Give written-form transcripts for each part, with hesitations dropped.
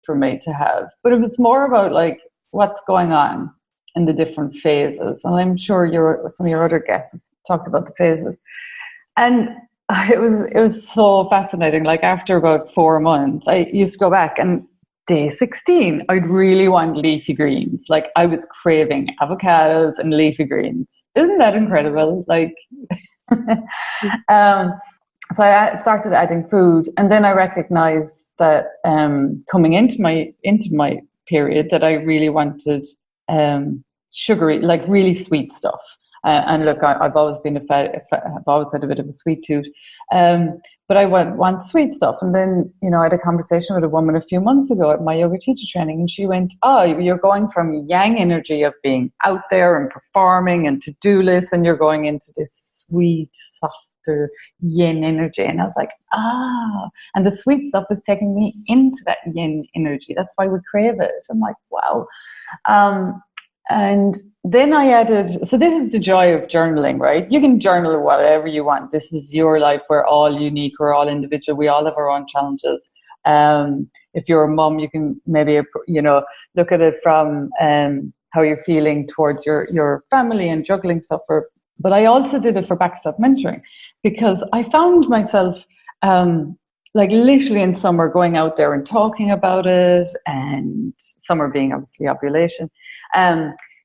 for me to have. But it was more about like what's going on in the different phases. And I'm sure some of your other guests have talked about the phases. And it was so fascinating. Like after about 4 months, I used to go back, and day 16, I'd really want leafy greens. Like I was craving avocados and leafy greens. Isn't that incredible? Like, so I started adding food, and then I recognized that coming into my period that I really wanted sugary, like really sweet stuff. And look, I've always been I've always had a bit of a sweet tooth, but I want sweet stuff. And then, I had a conversation with a woman a few months ago at my yoga teacher training, and she went, "Oh, you're going from yang energy of being out there and performing and to-do lists, and you're going into this sweet, softer yin energy." And I was like, and the sweet stuff is taking me into that yin energy. That's why we crave it. I'm like, wow. And then I added, so this is the joy of journaling, right? You can journal whatever you want. This is your life. We're all unique. We're all individual. We all have our own challenges. If you're a mum, you can maybe, look at it from how you're feeling towards your family and juggling stuff. But I also did it for back-to-self mentoring, because I found myself like literally in summer going out there and talking about it, and summer being obviously ovulation,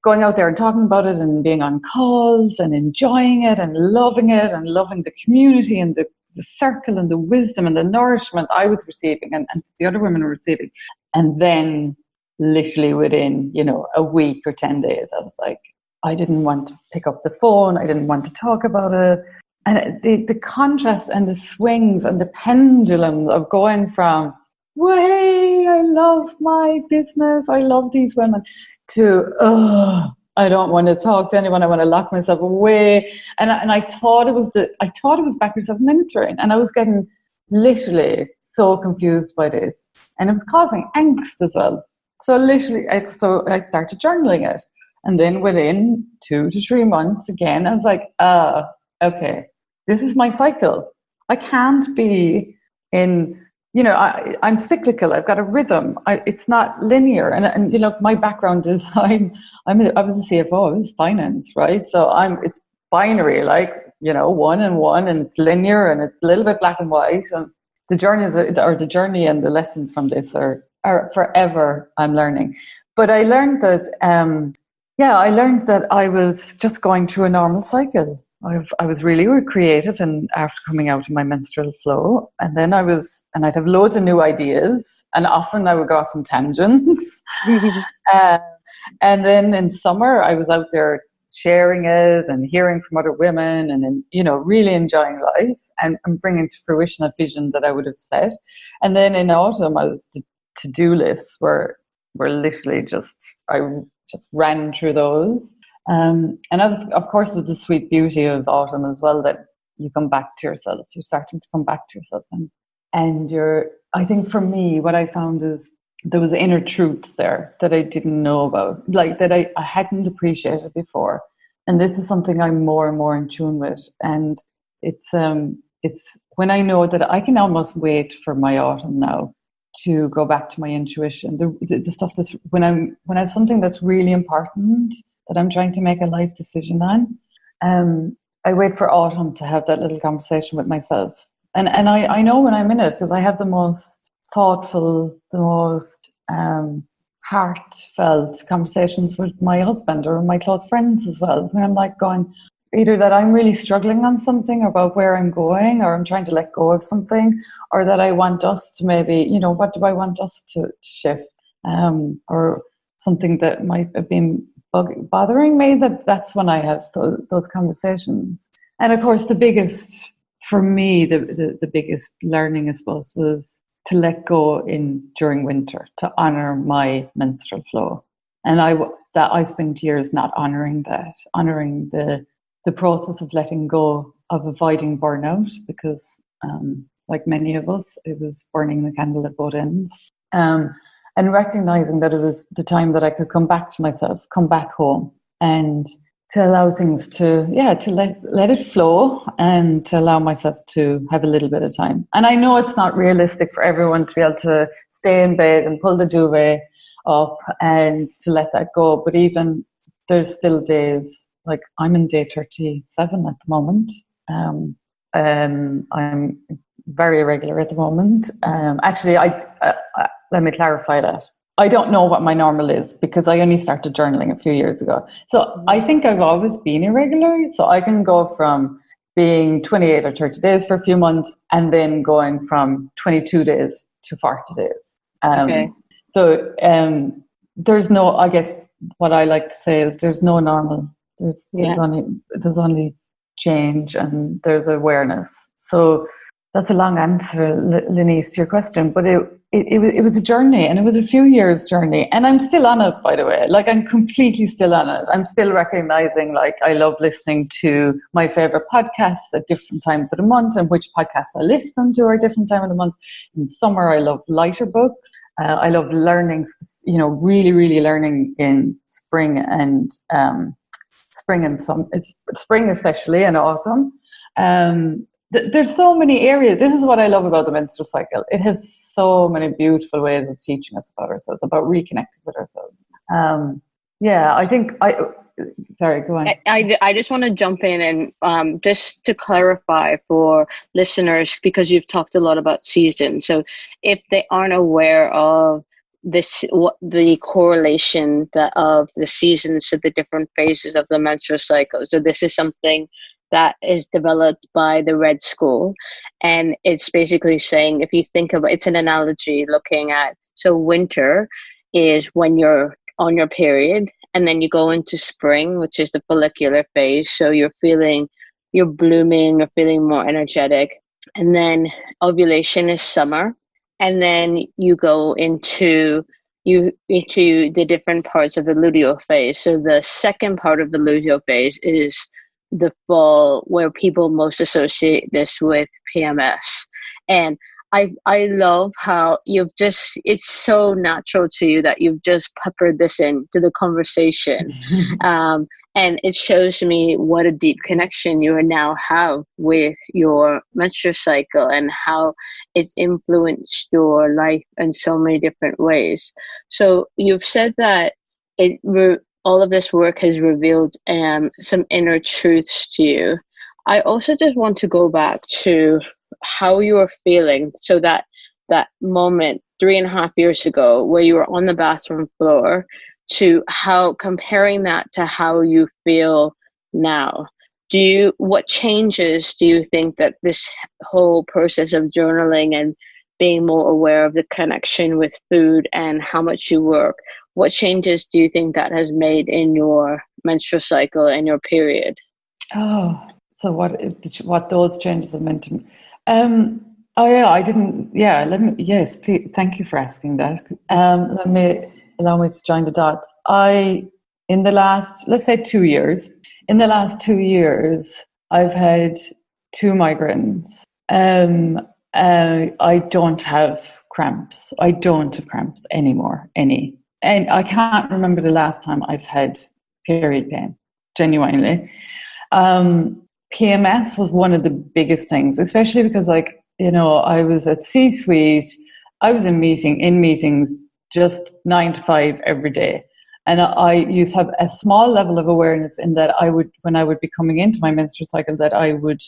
going out there and talking about it and being on calls and enjoying it and loving the community and the circle and the wisdom and the nourishment I was receiving and the other women were receiving. And then literally within, a week or 10 days, I was like, I didn't want to pick up the phone. I didn't want to talk about it. And the contrast and the swings and the pendulum of going from, well, hey, I love my business, I love these women, to, I don't want to talk to anyone, I want to lock myself away. And I thought it was back-to-self mentoring, and I was getting literally so confused by this, and it was causing angst as well. So literally, I started journaling it, and then within 2 to 3 months, again, I was like, okay. This is my cycle. I can't be in, I'm cyclical. I've got a rhythm. It's not linear. And my background is I was a CFO. I was finance, right? So it's binary, like, 1 and 1, and it's linear, and it's a little bit black and white. And the journey and the lessons from this are forever. I'm learning. But I learned that, I was just going through a normal cycle. I was really creative, and after coming out of my menstrual flow, and then I'd have loads of new ideas, and often I would go off on tangents. And then in summer, I was out there sharing it and hearing from other women, and really enjoying life and bringing to fruition a vision that I would have set. And then in autumn, the to-do lists were literally I just ran through those. And of course, it was the sweet beauty of autumn as well, that you come back to yourself. You're starting to come back to yourself, and I think for me, what I found is there was inner truths there that I didn't know about, like that I hadn't appreciated before. And this is something I'm more and more in tune with. And it's when I know that I can almost wait for my autumn now to go back to my intuition. The stuff that's when I have something that's really important that I'm trying to make a life decision on, I wait for autumn to have that little conversation with myself. And I know when I'm in it, because I have the most thoughtful, the most heartfelt conversations with my husband or my close friends as well, when I'm like going, either that I'm really struggling on something about where I'm going, or I'm trying to let go of something, or that I want us to maybe, what do I want us to shift, or something that might have been bothering me, that's when I have those conversations. And of course, the biggest, for me, the biggest learning, I suppose, was to let go during winter, to honor my menstrual flow. And I spent years not honoring the process of letting go, of avoiding burnout, because like many of us, it was burning the candle at both ends. And recognizing that it was the time that I could come back to myself, come back home, and to allow things to let it flow, and to allow myself to have a little bit of time. And I know it's not realistic for everyone to be able to stay in bed and pull the duvet up and to let that go. But even there's still days, like I'm in day 37 at the moment. I'm very irregular at the moment. Actually, let me clarify that. I don't know what my normal is because I only started journaling a few years ago. So I think I've always been irregular. So I can go from being 28 or 30 days for a few months and then going from 22 days to 40 days. Okay. So there's no, I guess what I like to say is there's no normal. There's only change, and there's awareness. So that's a long answer, Lenise, to your question, but it was a journey, and it was a few years journey, and I'm still on it, by the way. Like, I'm completely still on it. I'm still recognizing, like, I love listening to my favorite podcasts at different times of the month, and which podcasts I listen to are a different time of the month. In summer, I love lighter books. I love learning, really, really learning in spring and spring especially, and autumn. There's so many areas. This is what I love about the menstrual cycle. It has so many beautiful ways of teaching us about ourselves, about reconnecting with ourselves. Sorry, go on. I just want to jump in and just to clarify for listeners, because you've talked a lot about seasons. So if they aren't aware of the correlation of the seasons to the different phases of the menstrual cycle. So this is something that is developed by the Red School, and it's basically saying, if you think of it's an analogy looking at, so winter is when you're on your period, and then you go into spring, which is the follicular phase. So you're blooming, you're feeling more energetic, and then ovulation is summer. And then you go into the different parts of the luteal phase. So the second part of the luteal phase is the fall, where people most associate this with PMS. And I love how it's so natural to you that you've just peppered this into the conversation. And it shows me what a deep connection you now have with your menstrual cycle and how it's influenced your life in so many different ways. So you've said that all of this work has revealed some inner truths to you. I also just want to go back to how you were feeling. So that moment 3.5 years ago where you were on the bathroom floor, to how comparing that to how you feel now. What changes do you think that this whole process of journaling and being more aware of the connection with food and how much you work, what changes do you think that has made in your menstrual cycle and your period? Oh, so what those changes have meant to me? I didn't. Yeah, yes, please. Thank you for asking that. Allow me to join the dots. In the last, let's say 2 years, I've had 2 migraines. I don't have cramps. I don't have cramps anymore, any. And I can't remember the last time I've had period pain, genuinely. PMS was one of the biggest things, especially because, I was at C-suite, I was in meetings just 9 to 5 every day. And I used to have a small level of awareness in that when I would be coming into my menstrual cycle, that I would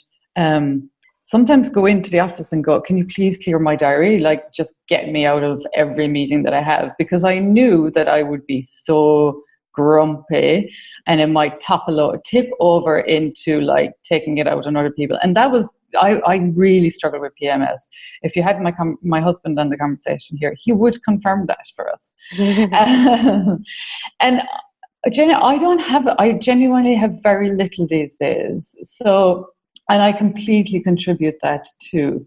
sometimes go into the office and go, can you please clear my diary? Like, just get me out of every meeting that I have, because I knew that I would be so grumpy and it might tip over into like taking it out on other people. And that was, I really struggled with PMS. If you had my husband on the conversation here, he would confirm that for us. And I genuinely have very little these days. So, and I completely contribute that to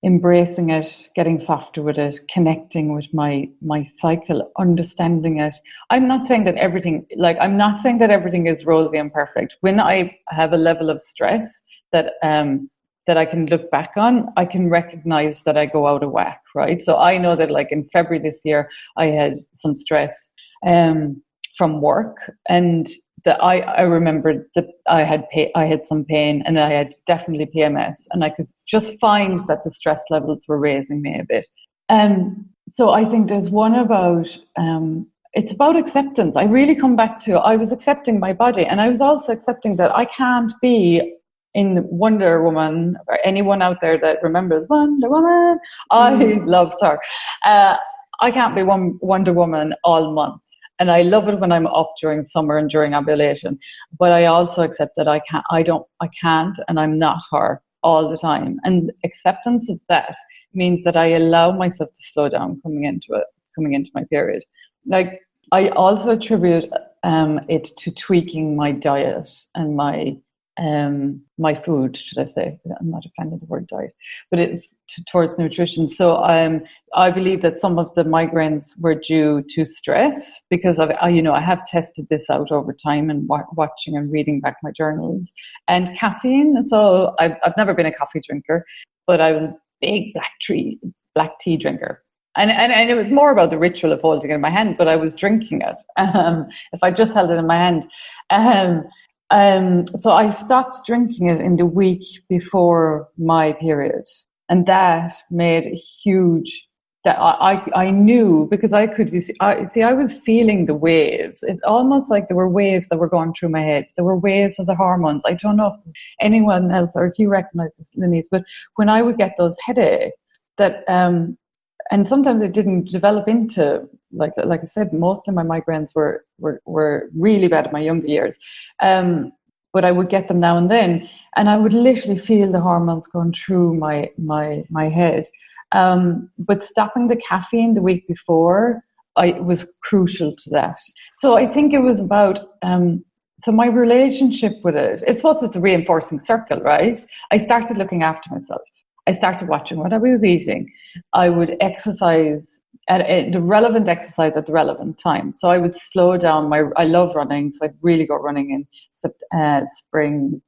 embracing it, getting softer with it, connecting with my cycle, understanding it. I'm not saying that everything is rosy and perfect. When I have a level of stress that I can look back on, I can recognize that I go out of whack, right? So I know that, like, in February this year, I had some stress from work, and that I remembered that I had some pain, and I had definitely PMS, and I could just find that the stress levels were raising me a bit. So I think there's one about it's about acceptance. I really come back to, I was accepting my body, and I was also accepting that I can't be in Wonder Woman, or anyone out there that remembers Wonder Woman. I loved her. I can't be Wonder Woman all month. And I love it when I'm up during summer and during ovulation. But I also accept that I can't, and I'm not her all the time. And acceptance of that means that I allow myself to slow down coming into my period. Like, I also attribute it to tweaking my diet and my food, should I say. I'm not a fan of the word diet, but towards nutrition. So I believe that some of the migraines were due to stress, because I have tested this out over time and watching and reading back my journals, and caffeine. So I've never been a coffee drinker, but I was a big black tea drinker. And it was more about the ritual of holding it in my hand, but I was drinking it. If I just held it in my hand. So I stopped drinking it in the week before my period. And that made a huge, that I knew, because I could see, I was feeling the waves. It's almost like there were waves that were going through my head. There were waves of the hormones. I don't know if there's anyone else or if you recognize this, Linese, but when I would get those headaches, that, and sometimes it didn't develop into, like I said, mostly my migraines were really bad in my younger years. But I would get them now and then, and I would literally feel the hormones going through my head. But stopping the caffeine the week before, was crucial to that. So I think it was about, so my relationship with it, it's a reinforcing circle, right? I started looking after myself. I started watching what I was eating. I would exercise the relevant exercise at the relevant time. So I would slow down I love running, so I'd really go running in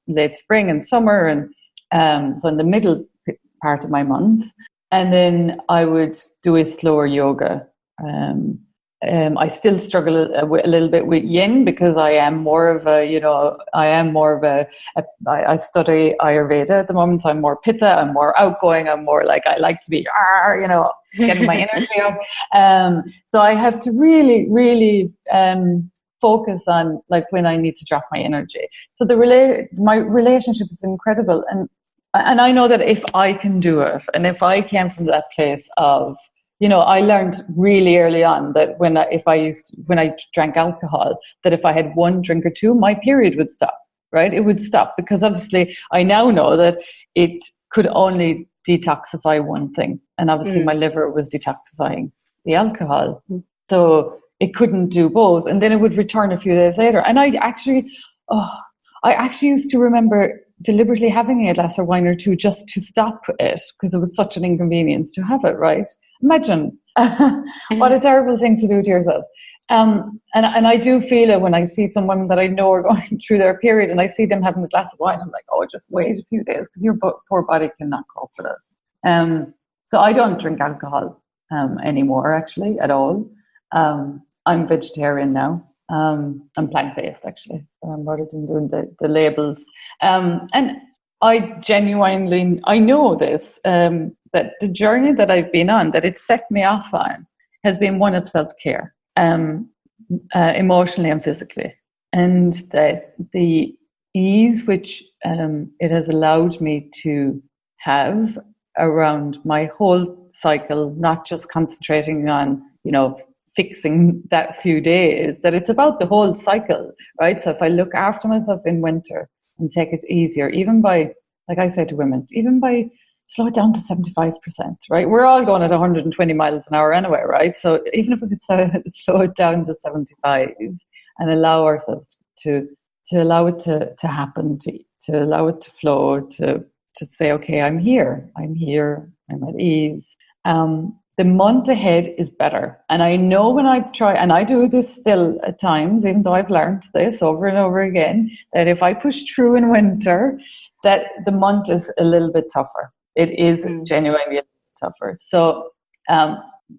late spring and summer, and so in the middle part of my month. And then I would do a slower yoga. I still struggle a little bit with yin, because I am more of I study Ayurveda at the moment, so I'm more pitta, I'm more outgoing, I'm more like, I like to be, getting my energy up. So I have to really, really focus on, like, when I need to drop my energy. So my relationship is incredible. And I know that if I can do it, and if I came from that place of, I learned really early on that when I drank alcohol, that if I had one drink or two, my period would stop, right? It would stop, because obviously I now know that it could only detoxify one thing. And obviously my liver was detoxifying the alcohol. So it couldn't do both. And then it would return a few days later. And I actually used to remember deliberately having a glass of wine or two just to stop it, because it was such an inconvenience to have it, right? Imagine what a terrible thing to do to yourself. And I do feel it when I see some women that I know are going through their period, and I see them having a glass of wine. I'm like, oh, just wait a few days, because your poor body cannot cope with it. So I don't drink alcohol anymore, actually, at all. I'm vegetarian now. I'm plant-based, actually, rather than doing the labels. And I genuinely, I know this, that the journey that I've been on, that it set me off on, has been one of self-care, emotionally and physically. And that the ease which it has allowed me to have around my whole cycle, not just concentrating on, fixing that few days, that it's about the whole cycle, right? So if I look after myself in winter and take it easier, even by, like I say to women, even by slow it down to 75%, right? We're all going at 120 miles an hour anyway, right? So even if we could slow it down to 75 and allow ourselves to allow it to happen, to allow it to flow, to say, okay, I'm here, I'm at ease. The month ahead is better. And I know when I try, and I do this still at times, even though I've learned this over and over again, that if I push through in winter, that the month is a little bit tougher. It is genuinely a little tougher. So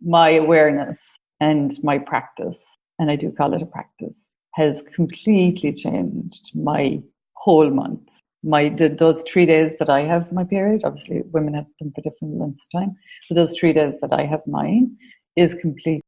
my awareness and my practice, and I do call it a practice, has completely changed my whole month. Those 3 days that I have my period, obviously women have them for different lengths of time, but those 3 days that I have mine is completely